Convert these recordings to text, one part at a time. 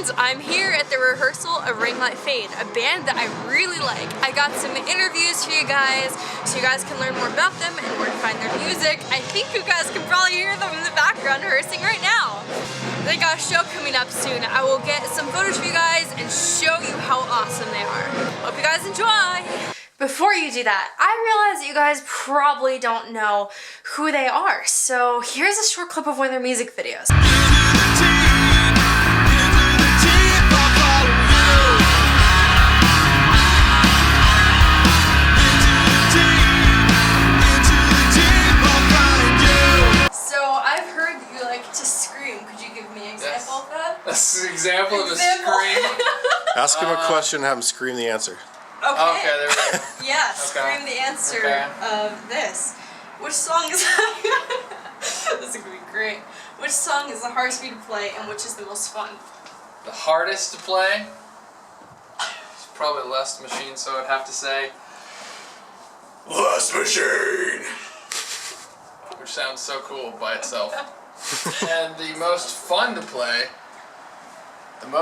friends, I'm here at the rehearsal of Ring Light Fade, a band that I really like. I got some interviews for you guys so you guys can learn more about them and where to find their music. I think you guys can probably hear them in the background rehearsing right now. They got a show coming up soon. I will get some photos for you guys and show you how awesome they are. Hope you guys enjoy. Before you do that, I realize that you guys probably don't know who they are, so here's a short clip of one of their music videos. So I've heard that you like to scream. Could you give me an example of that? That's an example of a scream. Ask him a question and have him scream the answer. Okay. Okay, there we go. Yeah, scream the answer of this. Which song is this is gonna be great. Which song is the hardest for you to play and which is the most fun? The hardest to play? It's probably Lust Machine, so I'd have to say Lust Machine! Which sounds so cool by itself. And the most fun to play, the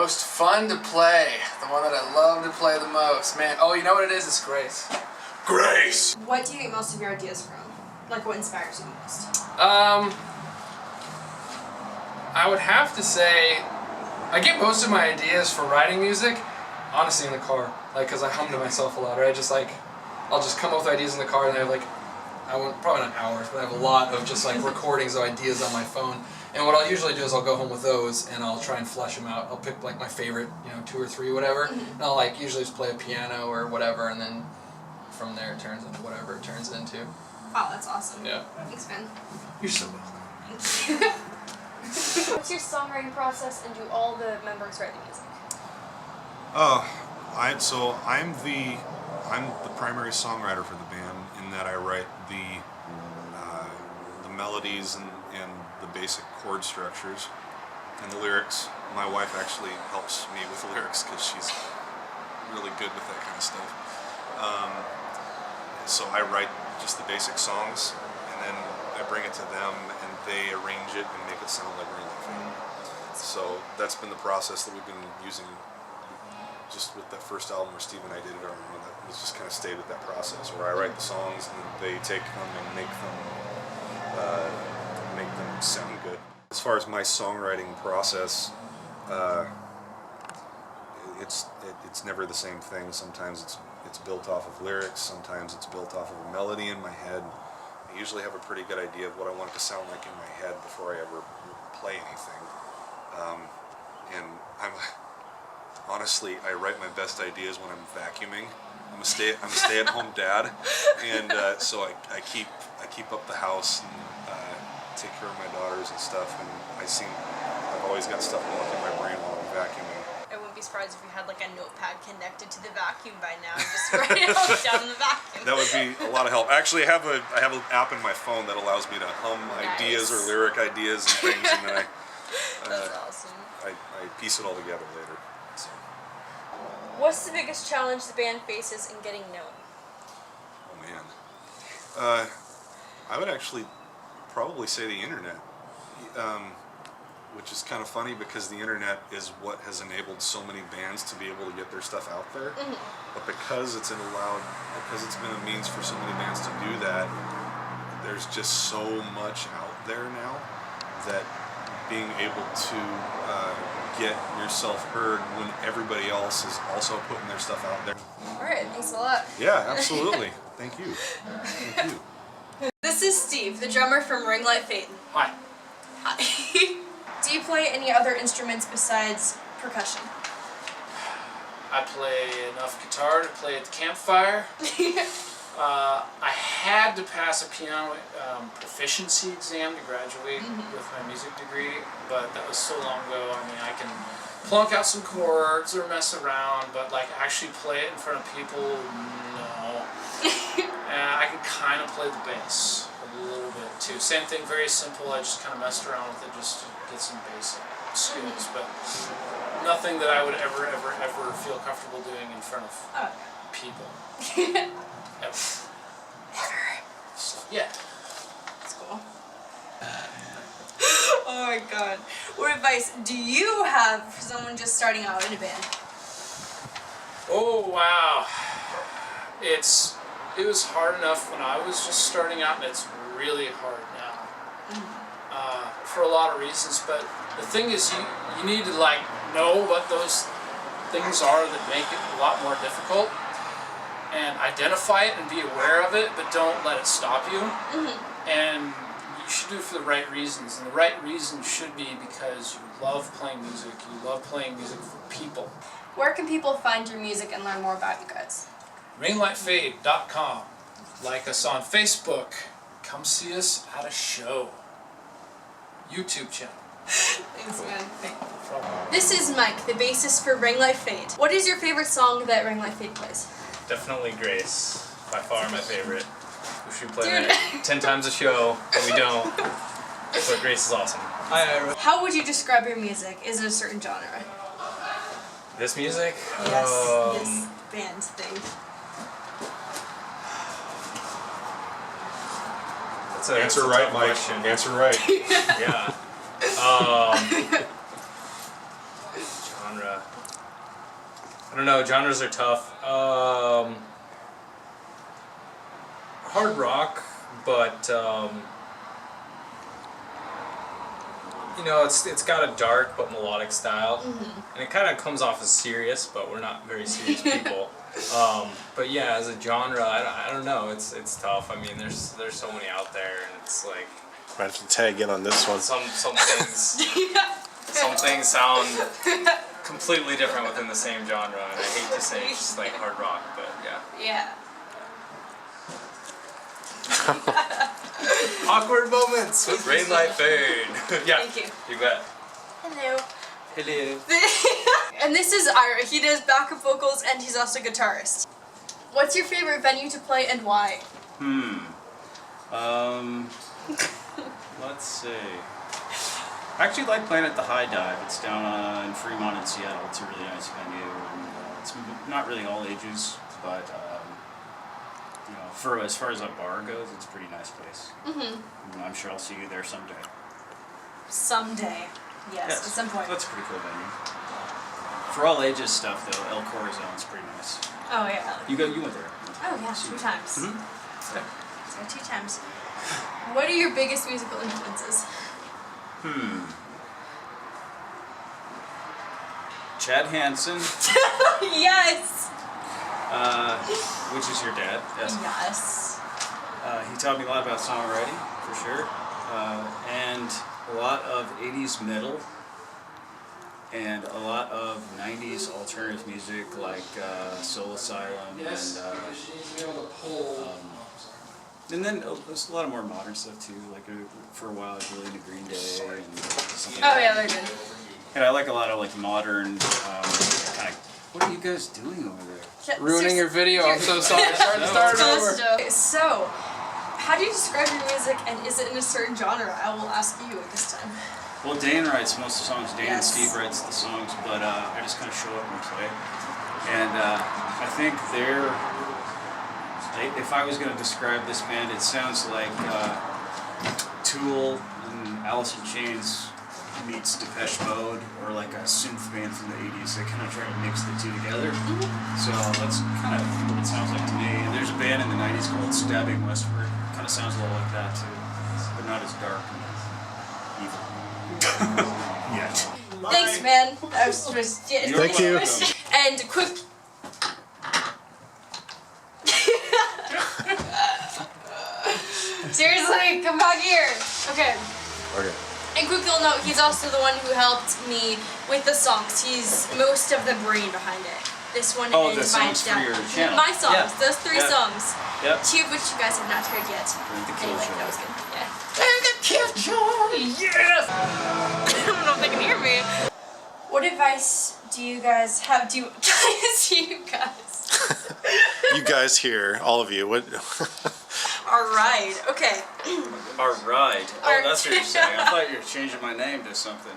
one that I love to play the most, man. Oh, you know what it is? It's Grace. Grace! What do you get most of your ideas from? Like, what inspires you most? I would have to say, I get most of my ideas for writing music, honestly, in the car. Like, cause I hum to myself a lot, right? Just like, I'll just come up with ideas in the car, and I have like, probably not hours, but I have a lot of just like recordings of ideas on my phone. And what I'll usually do is I'll go home with those and I'll try and flesh them out. I'll pick like my favorite, 2 or 3, whatever, and I'll like usually just play a piano or whatever, and then from there it turns into whatever it turns into. Oh, that's awesome. Yeah. Thanks, Ben. You're so welcome. What's your songwriting process, and do all the members write the music? I'm the primary songwriter for the band in that I write the melodies and the basic chord structures and the lyrics. My wife actually helps me with the lyrics because she's really good with that kind of stuff. So I write just the basic songs, and then I bring it to them, and they arrange it and make it sound like Ring Light Fade. So that's been the process that we've been using just with that first album where Steve and I did it. It's just kind of stayed with that process where I write the songs and they take them and make them sound good. As far as my songwriting process, it's never the same thing. Sometimes it's built off of lyrics, sometimes it's built off of a melody in my head. I usually have a pretty good idea of what I want it to sound like in my head before I ever play anything. And honestly, I write my best ideas when I'm vacuuming. I'm a stay-at-home dad, and so I keep up the house and take care of my daughters and stuff. And I've always got stuff going in my brain while I'm vacuuming. I wouldn't be surprised if you had like a notepad connected to the vacuum by now and just write it all down in the vacuum. That would be a lot of help. Actually, I have an app in my phone that allows me to hum ideas or lyric ideas and things, and then That's awesome. I piece it all together later. So. What's the biggest challenge the band faces in getting known? Oh man, I would actually probably say the internet, which is kind of funny because the internet is what has enabled so many bands to be able to get their stuff out there. But because it's been a means for so many bands to do that, there's just so much out there now that being able to get yourself heard when everybody else is also putting their stuff out there. Alright, thanks a lot. Yeah, absolutely. Thank you. Thank you. This is Steve, the drummer from Ring Light Fade. Hi. Hi. Do you play any other instruments besides percussion? I play enough guitar to play at the campfire. I had to pass a piano proficiency exam to graduate with my music degree, but that was so long ago. I mean, I can plunk out some chords or mess around, but like actually play it in front of people, no. And I can kind of play the bass a little bit too. Same thing, very simple. I just kind of messed around with it just to get some basic skills, but nothing that I would ever feel comfortable doing in front of people. Ever. So, yeah. That's cool. my god. What advice do you have for someone just starting out in a band? Oh wow, it was hard enough when I was just starting out, and it's really hard now. For a lot of reasons, but the thing is, you need to like know what those things are that make it a lot more difficult, and identify it and be aware of it, but don't let it stop you. And you should do it for the right reasons, and the right reason should be because you love playing music. You love playing music for people. Where can people find your music and learn more about you guys? Ringlightfade.com. Like us on Facebook. Come see us at a show. YouTube channel. Thanks, man. This is Mike, the bassist for Ring Light Fade. What is your favorite song that Ring Light Fade plays? Definitely Grace. By far my favorite. We should play it 10 times a show, but we don't. But Grace is awesome. How would you describe your music? Is it a certain genre? This music? Yes, this band thing. That's a Answer tough right, Mike. question. Answer right. Yeah. Genre. I don't know. Genres are tough. Hard rock, but you know, it's got a dark but melodic style, and it kind of comes off as serious, but we're not very serious people. But yeah, as a genre, I don't know. It's tough. I mean, there's so many out there, and it's like Might have to tag in on this one. some things sound completely different within the same genre, and I hate to say it's just like hard rock, but yeah. Yeah. Awkward moments with Rain Light Fade. Yeah. Thank you. You bet. Hello. Hello. And this is Ira. He does backup vocals and he's also a guitarist. What's your favorite venue to play and why? Let's see. I actually like playing at the High Dive. It's down in Fremont in Seattle. It's a really nice venue, and it's not really all ages, but you know, for as far as a bar goes, it's a pretty nice place. And I'm sure I'll see you there someday. Someday. Yes, at some point. That's a pretty cool venue. For all ages stuff, though, El Corazone's pretty nice. Oh yeah. You went there. Oh yeah, 2 times. Yeah. So 2 times. What are your biggest musical influences? Chad Hansen, Yes! which is your dad. Yes. Yes. He taught me a lot about songwriting, for sure, and a lot of 80s metal, and a lot of 90s alternative music like Soul Asylum, and then there's a lot of more modern stuff too, like for a while I was really into Green Day and something Oh like yeah, that. they're good. And I like a lot of like modern kind of, what are you guys doing over there? Yeah, Ruining your video, I'm so sorry. Start it over. So, how do you describe your music and is it in a certain genre? I will ask you at this time. Well, Dan writes most of the songs. Dan and Yes. Steve writes the songs, but I just kind of show up and play. And I think if I was going to describe this band, it sounds like Tool and Alice in Chains meets Depeche Mode, or like a synth band from the 80s. They kind of try to mix the two together. So that's kind of what it sounds like to me. And there's a band in the 90s called Stabbing Westward. Kind of sounds a little like that too, but not as dark and evil. Yet. Thanks, man. I was just Thank you. And quick. Seriously, come back here. Okay. Okay. And quick little note, he's also the one who helped me with the songs. He's most of the brain behind it. This one Oh, and the my songs for your channel. My songs, Yeah. those 3 Yeah. songs. Yep. 2 of which you guys have not heard yet. The Anyway, Killjoy. that was good. Yeah. And the Killjoy! Yes! I don't know if they can hear me. What advice do you guys have? You guys here, all of you. What? Alright, okay. Alright. Oh, Alright. that's what you're saying. I thought you were changing my name to something.